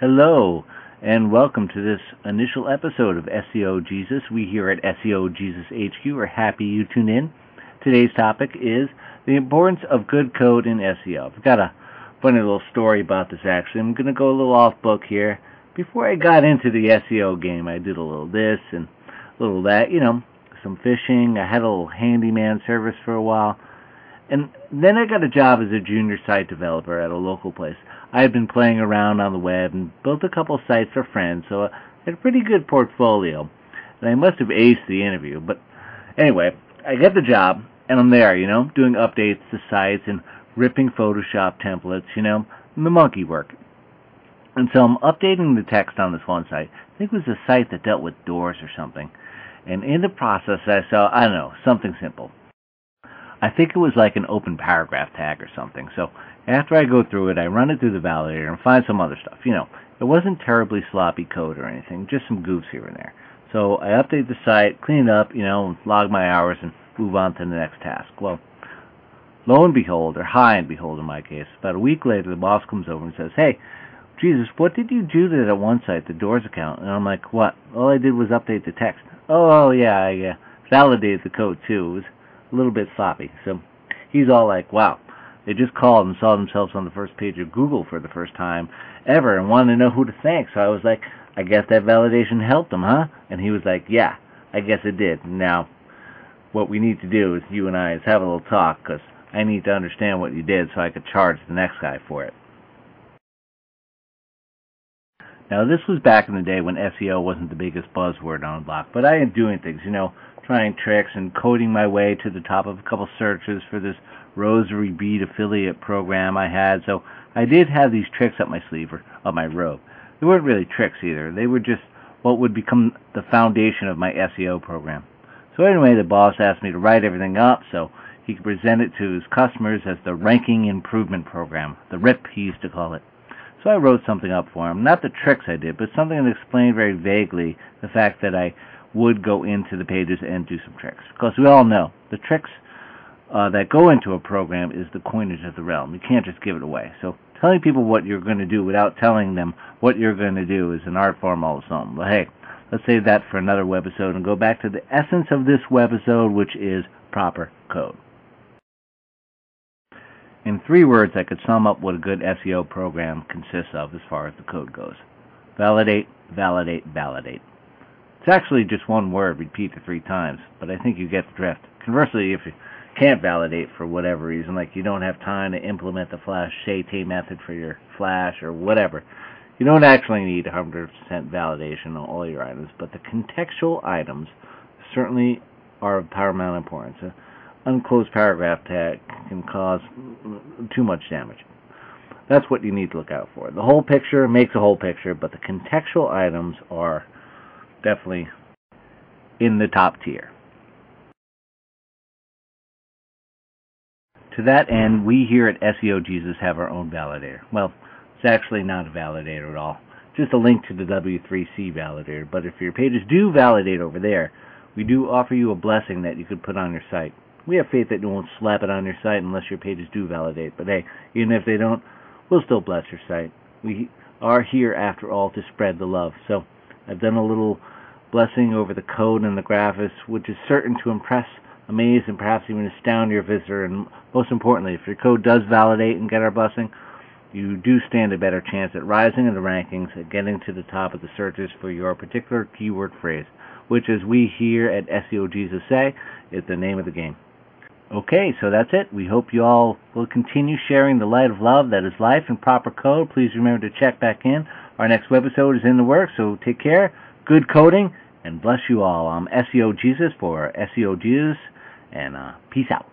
Hello, and welcome to this initial episode of SEO Jesus. We here at SEO Jesus HQ are happy you tune in. Today's topic is the importance of good code in SEO. I've got a funny little story about this actually. I'm going to go a little off book here. Before I got into the SEO game, I did a little this and a little that, some fishing. I had a little handyman service for a while. And then I got a job as a junior site developer at a local place. I had been playing around on the web and built a couple sites for friends, so I had a pretty good portfolio. And I must have aced the interview. But anyway, I get the job, and I'm there, doing updates to sites and ripping Photoshop templates, and the monkey work. And so I'm updating the text on this one site. I think it was a site that dealt with doors or something. And in the process, I saw, something simple. I think it was like an open paragraph tag or something. So after I go through it, I run it through the validator and find some other stuff. It wasn't terribly sloppy code or anything, just some goofs here and there. So I update the site, clean it up, log my hours, and move on to the next task. Well, lo and behold, or high and behold in my case, about a week later, the boss comes over and says, "Hey, Jesus, what did you do to that one site, the doors account?" And I'm like, "What?" "All I did was update the text." "Oh, yeah, I validated the code, too. It was a little bit sloppy." So he's all like, "Wow, they just called and saw themselves on the first page of Google for the first time ever and wanted to know who to thank." So I was like, "I guess that validation helped them, huh?" And he was like, "Yeah, I guess it did. Now, what we need to do is you and I is have a little talk, because I need to understand what you did so I could charge the next guy for it." Now, this was back in the day when SEO wasn't the biggest buzzword on the block, but I am doing things, trying tricks and coding my way to the top of a couple searches for this rosary bead affiliate program I had. So I did have these tricks up my sleeve, or up my robe. They weren't really tricks either. They were just what would become the foundation of my SEO program. So anyway, the boss asked me to write everything up so he could present it to his customers as the Ranking Improvement Program, the RIP he used to call it. So I wrote something up for him, not the tricks I did, but something that explained very vaguely the fact that I would go into the pages and do some tricks. Because we all know the tricks that go into a program is the coinage of the realm. You can't just give it away. So telling people what you're going to do without telling them what you're going to do is an art form all its own. But hey, let's save that for another webisode and go back to the essence of this webisode, which is proper code. In 3 words, I could sum up what a good SEO program consists of as far as the code goes. Validate, validate, validate. It's actually just one word, repeat it 3 times, but I think you get the drift. Conversely, if you can't validate for whatever reason, like you don't have time to implement the Flash Sate method for your Flash or whatever, you don't actually need 100% validation on all your items, but the contextual items certainly are of paramount importance. An unclosed paragraph tag can cause too much damage. That's what you need to look out for. The whole picture makes a whole picture, but the contextual items are definitely in the top tier. To that end, we here at SEO Jesus have our own validator. Well, it's actually not a validator at all. Just a link to the W3C validator. But if your pages do validate over there, we do offer you a blessing that you could put on your site. We have faith that you won't slap it on your site unless your pages do validate. But hey, even if they don't, we'll still bless your site. We are here, after all, to spread the love. So I've done a little blessing over the code and the graphics, which is certain to impress, amaze, and perhaps even astound your visitor. And most importantly, if your code does validate and get our blessing, you do stand a better chance at rising in the rankings, at getting to the top of the searches for your particular keyword phrase, which, as we here at SEO Jesus say, is the name of the game. Okay, so that's it. We hope you all will continue sharing the light of love that is life in proper code. Please remember to check back in. Our next webisode is in the works, so take care, good coding, and bless you all. I'm SEO Jesus for SEO Jesus, and peace out.